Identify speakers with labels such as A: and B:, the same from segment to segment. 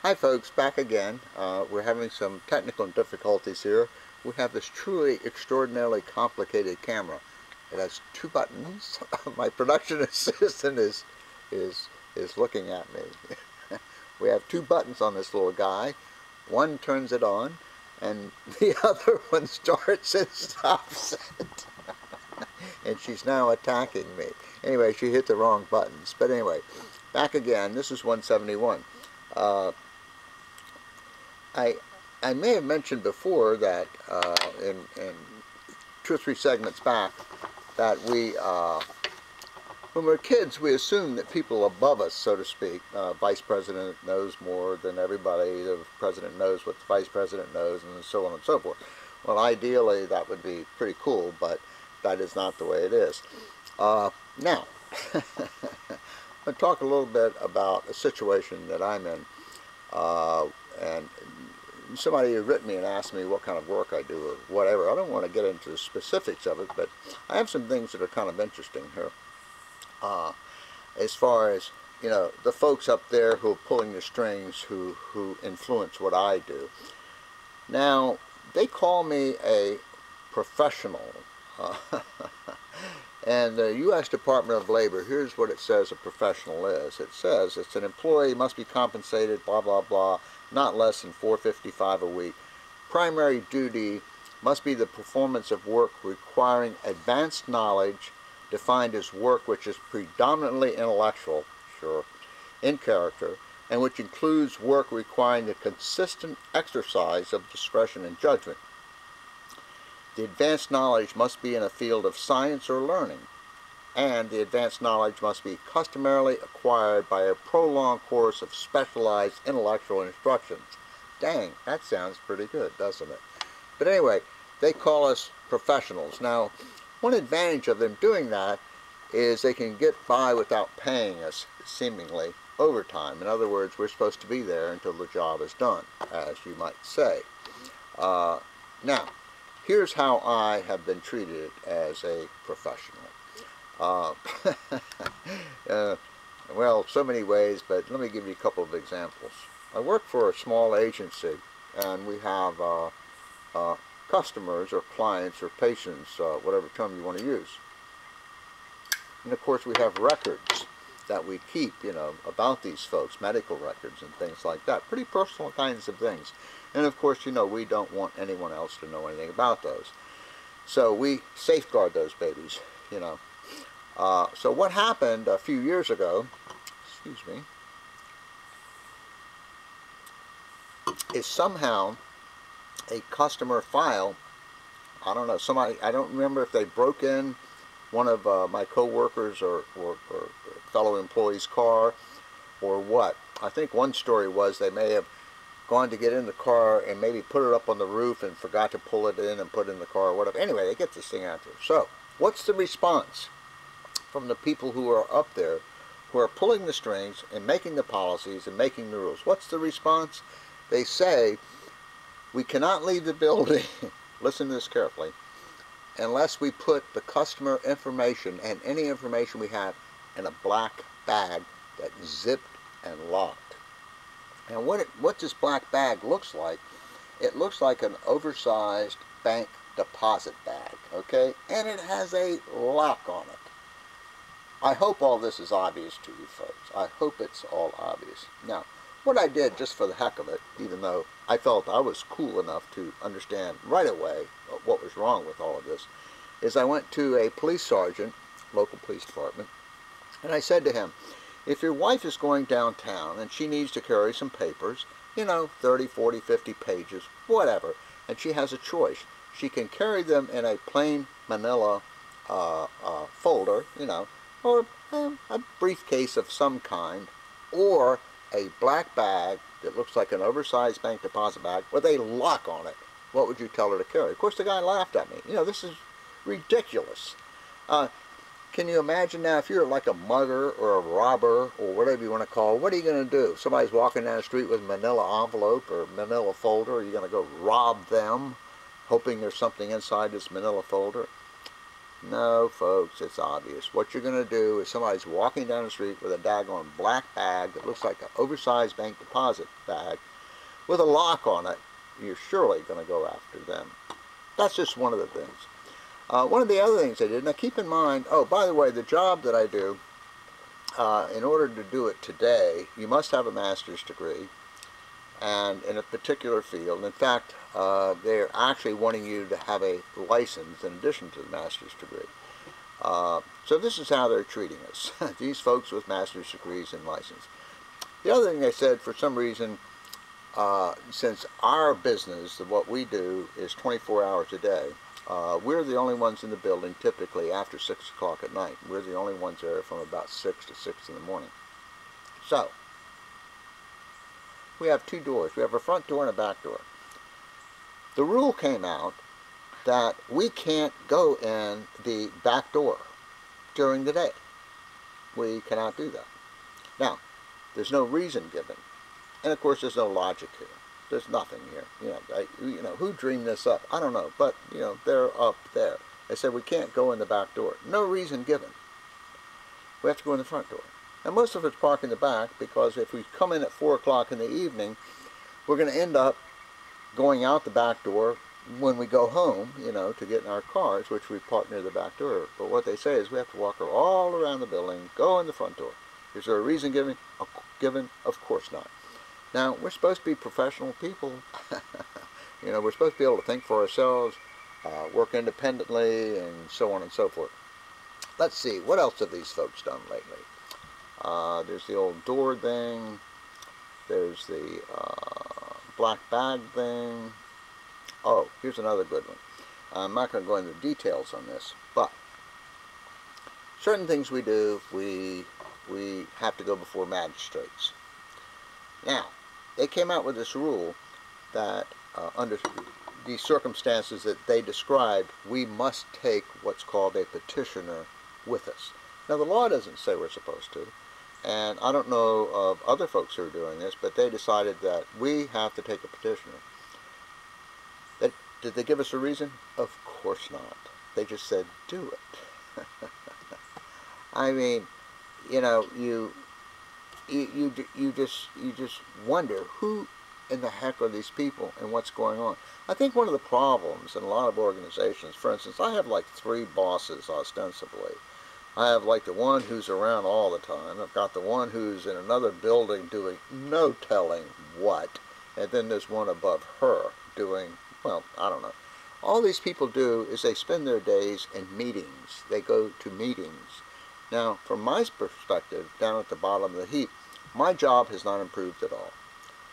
A: Hi folks, back again. We're having some technical difficulties here. We have this truly extraordinarily complicated camera. It has two buttons. My production assistant is looking at me. We have two buttons on this little guy. One turns it on and the other one starts and stops it. And she's now attacking me. Anyway, she hit the wrong buttons. But anyway, back again. This is 171. I may have mentioned before that in 2 or 3 segments back that when we're kids, we assume that people above us, so to speak, vice president knows more than everybody, the president knows what the vice president knows, and so on and so forth. Well, ideally, that would be pretty cool, but that is not the way it is. Now, I'm going to talk a little bit about a situation that I'm in. And somebody had written me and asked me what kind of work I do or whatever. I don't want to get into the specifics of it, but I have some things that are kind of interesting here. As far as, you know, the folks up there who are pulling the strings who influence what I do. Now, they call me a professional. And the U.S. Department of Labor, here's what it says a professional is. It says it's an employee, must be compensated, blah, blah, blah, not less than $4.55 a week. Primary duty must be the performance of work requiring advanced knowledge, defined as work which is predominantly intellectual, sure, in character, and which includes work requiring the consistent exercise of discretion and judgment. The advanced knowledge must be in a field of science or learning, and the advanced knowledge must be customarily acquired by a prolonged course of specialized intellectual instructions. Dang, that sounds pretty good, doesn't it? But anyway, they call us professionals. Now, one advantage of them doing that is they can get by without paying us, seemingly, overtime. In other words, we're supposed to be there until the job is done, as you might say. Now, here's how I have been treated as a professional. Well, so many ways, but let me give you a couple of examples. I work for a small agency, and we have customers or clients or patients, whatever term you want to use. And of course, we have records that we keep, you know, about these folks, medical records and things like that. Pretty personal kinds of things. And of course, you know, we don't want anyone else to know anything about those. So we safeguard those babies, you know. So what happened a few years ago, excuse me, is somehow a customer file, I don't know, somebody, I don't remember if they broke in one of my co-workers or fellow employees' car or what. I think one story was they may have gone to get in the car and maybe put it up on the roof and forgot to pull it in and put it in the car or whatever. Anyway, they get this thing out there. So, what's the response from the people who are up there, who are pulling the strings and making the policies and making the rules? What's the response? They say, we cannot leave the building, listen to this carefully, unless we put the customer information and any information we have in a black bag that's zipped and locked. And what this black bag looks like, it looks like an oversized bank deposit bag, okay? And it has a lock on it. I hope all this is obvious to you folks. I hope it's all obvious. Now, what I did just for the heck of it, even though I felt I was cool enough to understand right away what was wrong with all of this, is I went to a police sergeant, local police department, and I said to him, if your wife is going downtown and she needs to carry some papers, you know, 30, 40, 50 pages, whatever, and she has a choice. She can carry them in a plain manila folder, you know, or a briefcase of some kind, or a black bag that looks like an oversized bank deposit bag with a lock on it. What would you tell her to carry? Of course, the guy laughed at me. You know, this is ridiculous. Can you imagine now if you're like a mugger or a robber or whatever you want to call it, what are you going to do? Somebody's walking down the street with a manila envelope or manila folder. Are you going to go rob them, hoping there's something inside this manila folder? No, folks, it's obvious. What you're going to do is somebody's walking down the street with a daggone black bag that looks like an oversized bank deposit bag with a lock on it. You're surely going to go after them. That's just one of the things. One of the other things I did, now keep in mind, oh, by the way, the job that I do, in order to do it today, you must have a master's degree and in a particular field. In fact, they're actually wanting you to have a license in addition to the master's degree. So this is how they're treating us, these folks with master's degrees and license. The other thing they said, for some reason, since our business, what we do, is 24 hours a day, we're the only ones in the building typically after 6 o'clock at night. We're the only ones there from about 6 to 6 in the morning. So, we have two doors. We have a front door and a back door. The rule came out that we can't go in the back door during the day. We cannot do that. Now, there's no reason given. And of course, there's no logic here. There's nothing here. You know, who dreamed this up? I don't know. But, you know, they're up there. They said we can't go in the back door. No reason given. We have to go in the front door. And most of it's parked in the back, because if we come in at 4 o'clock in the evening, we're going to end up going out the back door when we go home, you know, to get in our cars, which we park near the back door. But what they say is we have to walk all around the building, go in the front door. Is there a reason given? Of course not. Now, we're supposed to be professional people. You know, we're supposed to be able to think for ourselves, work independently, and so on and so forth. Let's see, what else have these folks done lately? There's the old door thing. There's the black bag thing. Oh, here's another good one. I'm not going to go into details on this, but certain things we do, we have to go before magistrates. Now, they came out with this rule that under the circumstances that they described, we must take what's called a petitioner with us. Now, the law doesn't say we're supposed to, and I don't know of other folks who are doing this, but they decided that we have to take a petitioner. Did they give us a reason? Of course not. They just said, do it. I mean, you know, you just wonder, who in the heck are these people and what's going on? I think one of the problems in a lot of organizations, for instance, I have like 3 bosses ostensibly. I have like the one who's around all the time. I've got the one who's in another building doing no telling what. And then there's one above her doing, well, I don't know. All these people do is they spend their days in meetings. They go to meetings. Now, from my perspective, down at the bottom of the heap, my job has not improved at all.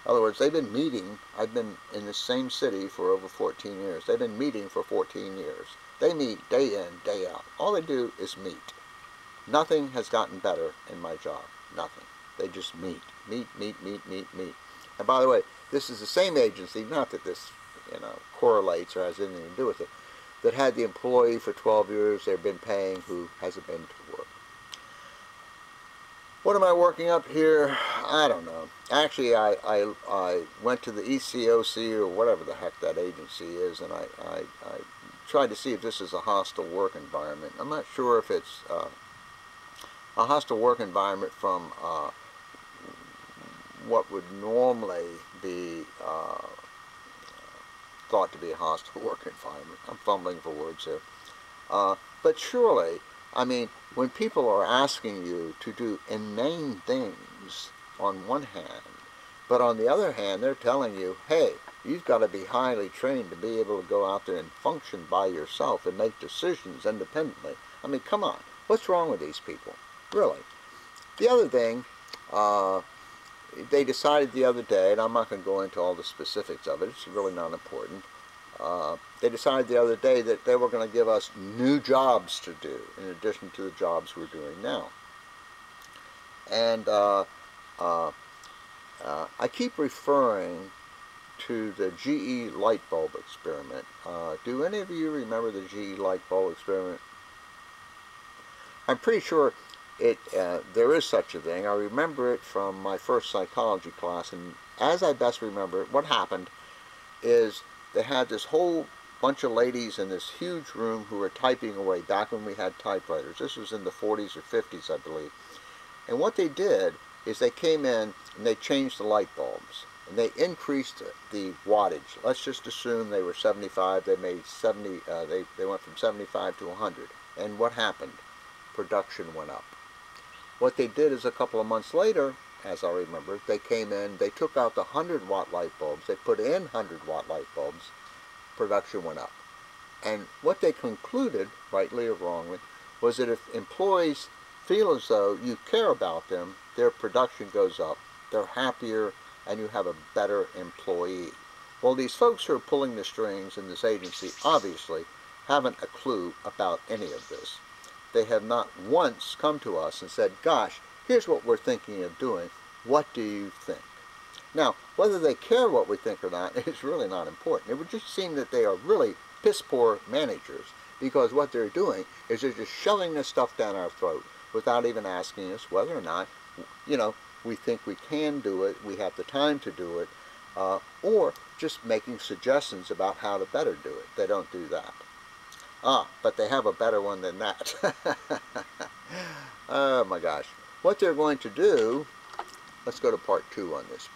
A: In other words, they've been meeting. I've been in the same city for over 14 years. They've been meeting for 14 years. They meet day in, day out. All they do is meet. Nothing has gotten better in my job. Nothing. They just meet. Meet. And by the way, this is the same agency, not that this, you know, correlates or has anything to do with it, that had the employee for 12 years they've been paying who hasn't been to work. What am I working up here? I don't know. Actually, I went to the ECOC or whatever the heck that agency is, and I tried to see if this is a hostile work environment. I'm not sure if it's a hostile work environment from what would normally be thought to be a hostile work environment. I'm fumbling for words here. But surely, I mean, when people are asking you to do inane things on one hand, but on the other hand, they're telling you, hey, you've got to be highly trained to be able to go out there and function by yourself and make decisions independently. I mean, come on. What's wrong with these people? Really. The other thing, they decided the other day, and I'm not going to go into all the specifics of it, it's really not important. They decided the other day that they were going to give us new jobs to do in addition to the jobs we're doing now. And I keep referring to the GE light bulb experiment. Do any of you remember the GE light bulb experiment? I'm pretty sure there is such a thing. I remember it from my first psychology class, and as I best remember it, what happened is they had this whole bunch of ladies in this huge room who were typing away back when we had typewriters. This was in the 40s or 50s, I believe. And what they did is they came in and they changed the light bulbs. And they increased the wattage. Let's just assume they were 75. They made 70. They went from 75 to 100. And what happened? Production went up. What they did is a couple of months later, as I remember, they came in, they took out the 100-watt light bulbs, they put in 100-watt light bulbs, production went up. And what they concluded, rightly or wrongly, was that if employees feel as though you care about them, their production goes up, they're happier, and you have a better employee. Well, these folks who are pulling the strings in this agency obviously haven't a clue about any of this. They have not once come to us and said, gosh, here's what we're thinking of doing. What do you think? Now, whether they care what we think or not is really not important. It would just seem that they are really piss-poor managers, because what they're doing is they're just shoving this stuff down our throat without even asking us whether or not, we think we can do it, we have the time to do it, or just making suggestions about how to better do it. They don't do that. But they have a better one than that. Oh my gosh. What they're going to do, let's go to part 2 on this